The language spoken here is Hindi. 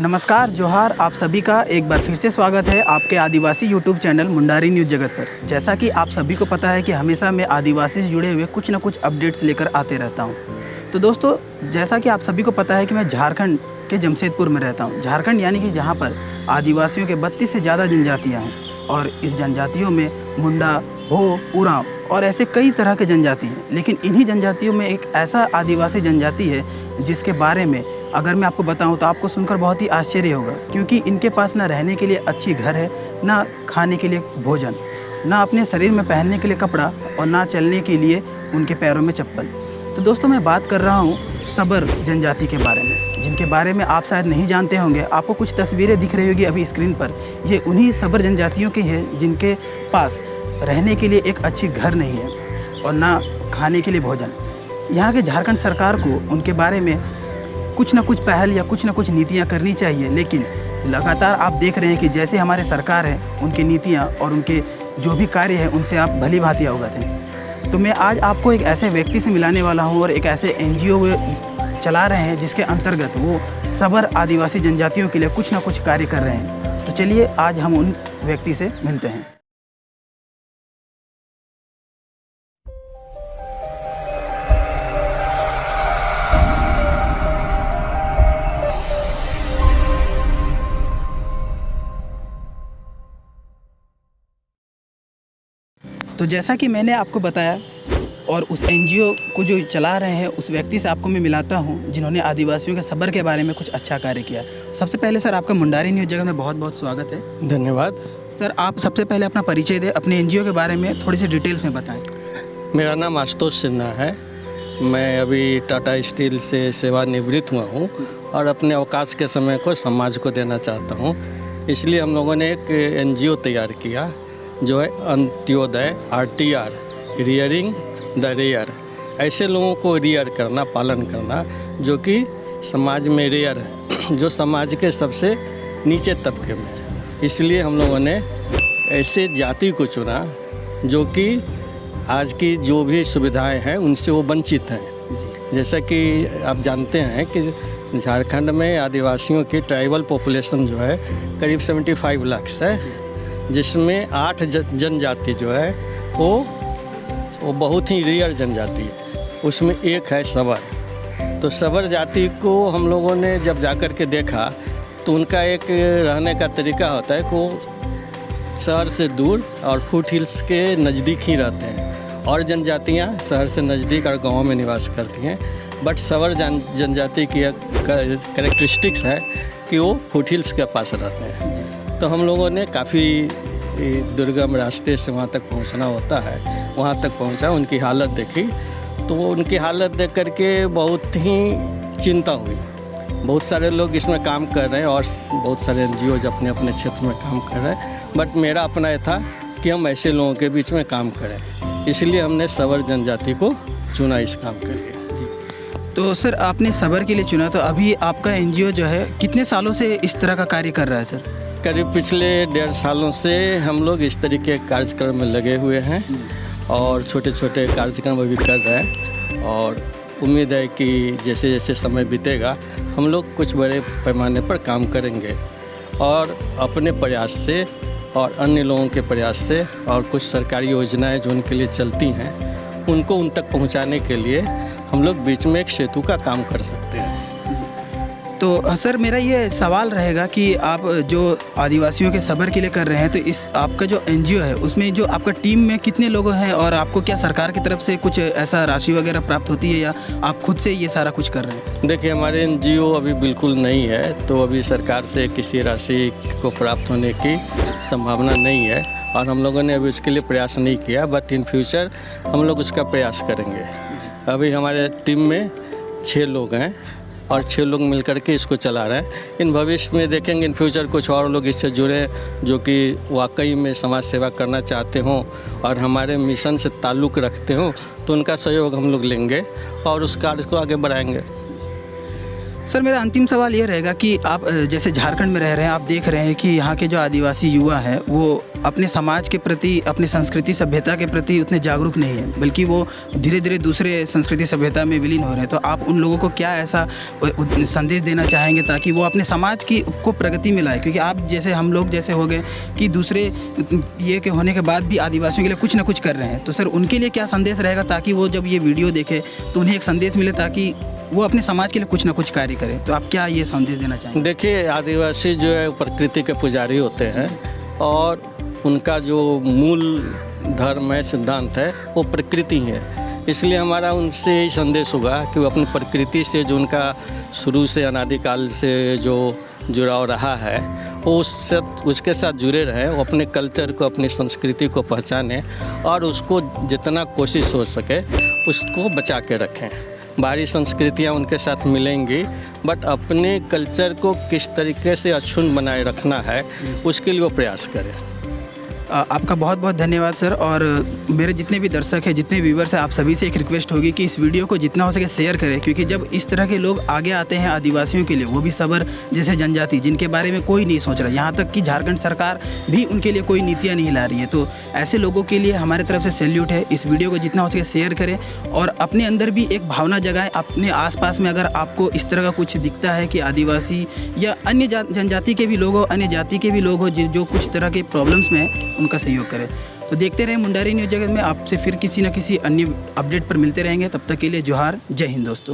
नमस्कार, जोहार। आप सभी का एक बार फिर से स्वागत है आपके आदिवासी यूट्यूब चैनल मुंडारी न्यूज़ जगत पर। जैसा कि आप सभी को पता है कि हमेशा मैं आदिवासी से जुड़े हुए कुछ न कुछ अपडेट्स लेकर आते रहता हूं। तो दोस्तों, जैसा कि आप सभी को पता है कि मैं झारखंड के जमशेदपुर में रहता हूं। झारखंड यानी कि जहां पर आदिवासियों के 32 से ज़्यादा जनजातियाँ हैं और इस जनजातियों में मुंडा, हो, उरांव और ऐसे कई तरह के जनजाति हैं। लेकिन इन्हीं जनजातियों में एक ऐसा आदिवासी जनजाति है जिसके बारे में अगर मैं आपको बताऊं तो आपको सुनकर बहुत ही आश्चर्य होगा, क्योंकि इनके पास ना रहने के लिए अच्छी घर है, ना खाने के लिए भोजन, ना अपने शरीर में पहनने के लिए कपड़ा और ना चलने के लिए उनके पैरों में चप्पल। तो दोस्तों, मैं बात कर रहा हूँ सबर जनजाति के बारे में, जिनके बारे में आप शायद नहीं जानते होंगे। आपको कुछ तस्वीरें दिख रही होगी अभी स्क्रीन पर। ये उन्हीं सबर जनजातियों की है जिनके पास रहने के लिए एक अच्छी घर नहीं है और ना खाने के लिए भोजन। यहाँ के झारखंड सरकार को उनके बारे में कुछ ना कुछ पहल या कुछ ना कुछ नीतियाँ करनी चाहिए, लेकिन लगातार आप देख रहे हैं कि जैसे हमारे सरकार है, उनकी नीतियाँ और उनके जो भी कार्य हैं उनसे आप भली भांति अवगत हैं। तो मैं आज आपको एक ऐसे व्यक्ति से मिलाने वाला हूँ और एक ऐसे NGO चला रहे हैं जिसके अंतर्गत वो सबर आदिवासी जनजातियों के लिए कुछ ना कुछ कार्य कर रहे हैं। तो चलिए आज हम उन व्यक्ति से मिलते हैं। तो जैसा कि मैंने आपको बताया और उस NGO को जो चला रहे हैं उस व्यक्ति से आपको मैं मिलाता हूं, जिन्होंने आदिवासियों के सबर के बारे में कुछ अच्छा कार्य किया। सबसे पहले सर, आपका मुंडारी न्यूज़ जगत में बहुत बहुत स्वागत है। धन्यवाद। सर, आप सबसे पहले अपना परिचय दें, अपने NGO के बारे में थोड़ी सी डिटेल्स में बताएं। मेरा नाम आशुतोष सिन्हा है। मैं अभी टाटा स्टील से सेवानिवृत्त हुआ हूँ और अपने अवकाश के समय को समाज को देना चाहता हूँ। इसलिए हम लोगों ने एक NGO तैयार किया जो है Antyodaya RTR, rearing the rare. ऐसे लोगों को रियर करना, पालन करना जो कि समाज में रेयर है, जो समाज के सबसे नीचे तबके में है। इसलिए हम लोगों ने ऐसे जाति को चुना जो कि आज की जो भी सुविधाएं हैं उनसे वो वंचित हैं। जैसा कि आप जानते हैं कि झारखंड में आदिवासियों की ट्राइबल पॉपुलेशन जो है करीब 75 लाख है, जिसमें 8 जनजाति जो है वो बहुत ही रेयर जनजाति है। उसमें एक है सबर। तो सबर जाति को हम लोगों ने जब जाकर के देखा तो उनका एक रहने का तरीका होता है कि वो शहर से दूर और फुट हिल्स के नज़दीक ही रहते हैं, और जनजातियां शहर से नज़दीक और गाँव में निवास करती हैं। बट सबर जनजाति की कैरेक्टरिस्टिक्स है कि वो फुट हिल्स के पास रहते हैं। तो हम लोगों ने काफ़ी दुर्गम रास्ते से वहाँ तक पहुँचना होता है, वहाँ तक पहुँचा, उनकी हालत देखी तो उनकी हालत देख करके बहुत ही चिंता हुई। बहुत सारे लोग इसमें काम कर रहे हैं और बहुत सारे NGOs अपने अपने क्षेत्र में काम कर रहे हैं, बट मेरा अपना ये था कि हम ऐसे लोगों के बीच में काम करें। इसलिए हमने सबर जनजाति को चुना इस काम के लिए। तो सर, आपने सबर के लिए चुना, तो अभी आपका NGO जो है कितने सालों से इस तरह का कार्य कर रहा है सर? करीब पिछले 1.5 सालों से हम लोग इस तरीके के कार्यक्रम में लगे हुए हैं और छोटे छोटे कार्यक्रम अभी कर रहे हैं, और उम्मीद है कि जैसे जैसे समय बीतेगा हम लोग कुछ बड़े पैमाने पर काम करेंगे और अपने प्रयास से और अन्य लोगों के प्रयास से और कुछ सरकारी योजनाएं जो उनके लिए चलती हैं उनको उन तक पहुंचाने के लिए हम लोग बीच में एक सेतु का काम कर सकते हैं। तो सर, मेरा ये सवाल रहेगा कि आप जो आदिवासियों के सबर के लिए कर रहे हैं, तो इस आपका जो NGO है उसमें जो आपका टीम में कितने लोग हैं, और आपको क्या सरकार की तरफ से कुछ ऐसा राशि वगैरह प्राप्त होती है या आप खुद से ये सारा कुछ कर रहे हैं? देखिए, हमारे NGO अभी बिल्कुल नहीं है, तो अभी सरकार से किसी राशि को प्राप्त होने की संभावना नहीं है और हम लोगों ने अभी उसके लिए प्रयास नहीं किया, बट इन फ्यूचर हम लोग उसका प्रयास करेंगे। अभी हमारे टीम में 6 लोग हैं और 6 लोग मिलकर के इसको चला रहे हैं। इन भविष्य में देखेंगे, इन फ्यूचर कुछ और लोग इससे जुड़े जो कि वाकई में समाज सेवा करना चाहते हों और हमारे मिशन से ताल्लुक़ रखते हों, तो उनका सहयोग हम लोग लेंगे और उस कार्य को आगे बढ़ाएंगे। सर मेरा अंतिम सवाल ये रहेगा कि आप जैसे झारखंड में रह रहे हैं, आप देख रहे हैं कि यहाँ के जो आदिवासी युवा हैं वो अपने समाज के प्रति, अपनी संस्कृति सभ्यता के प्रति उतने जागरूक नहीं हैं, बल्कि वो धीरे धीरे दूसरे संस्कृति सभ्यता में विलीन हो रहे हैं। तो आप उन लोगों को क्या ऐसा संदेश देना चाहेंगे ताकि वो अपने समाज की को प्रगति में लाए? क्योंकि आप जैसे हम लोग जैसे हो गए कि दूसरे ये के होने के बाद भी आदिवासियों के लिए कुछ ना कुछ कर रहे हैं, तो सर उनके लिए क्या संदेश रहेगा ताकि वो जब ये वीडियो देखे तो उन्हें एक संदेश मिले ताकि वो अपने समाज के लिए कुछ ना कुछ कार्य करें? तो आप क्या ये संदेश देना चाहेंगे? देखिए, आदिवासी जो है प्रकृति के पुजारी होते हैं और उनका जो मूल धर्म है, सिद्धांत है, वो प्रकृति है। इसलिए हमारा उनसे यही संदेश होगा कि वो अपनी प्रकृति से जो उनका शुरू से अनादिकाल से जो जुड़ाव रहा है वो उसके साथ जुड़े रहें, वो अपने कल्चर को, अपनी संस्कृति को पहचानें और उसको जितना कोशिश हो सके उसको बचा के रखें। बाहरी संस्कृतियाँ उनके साथ मिलेंगी, बट अपने कल्चर को किस तरीके से अक्षुण्ण बनाए रखना है उसके लिए वो प्रयास करें। आपका बहुत बहुत धन्यवाद सर। और मेरे जितने भी दर्शक हैं, जितने व्यूवर्स हैं, आप सभी से एक रिक्वेस्ट होगी कि इस वीडियो को जितना हो सके शेयर करें, क्योंकि जब इस तरह के लोग आगे आते हैं आदिवासियों के लिए, वो भी सबर जैसे जनजाति जिनके बारे में कोई नहीं सोच रहा, यहाँ तक कि झारखंड सरकार भी उनके लिए कोई नीतियाँ नहीं ला रही है, तो ऐसे लोगों के लिए हमारे तरफ से सैल्यूट है। इस वीडियो को जितना हो सके शेयर करें और अपने अंदर भी एक भावना जगाएं। अपने आसपास में अगर आपको इस तरह का कुछ दिखता है कि आदिवासी या अन्य जनजाति के भी लोग हो, अन्य जाति के भी लोग हो जो कुछ तरह के प्रॉब्लम्स में हैं, उनका सहयोग करें। तो देखते रहें मुंडारी न्यूज़ जगत में। आपसे फिर किसी न किसी अन्य अपडेट पर मिलते रहेंगे। तब तक के लिए जोहार, जय हिंद दोस्तों।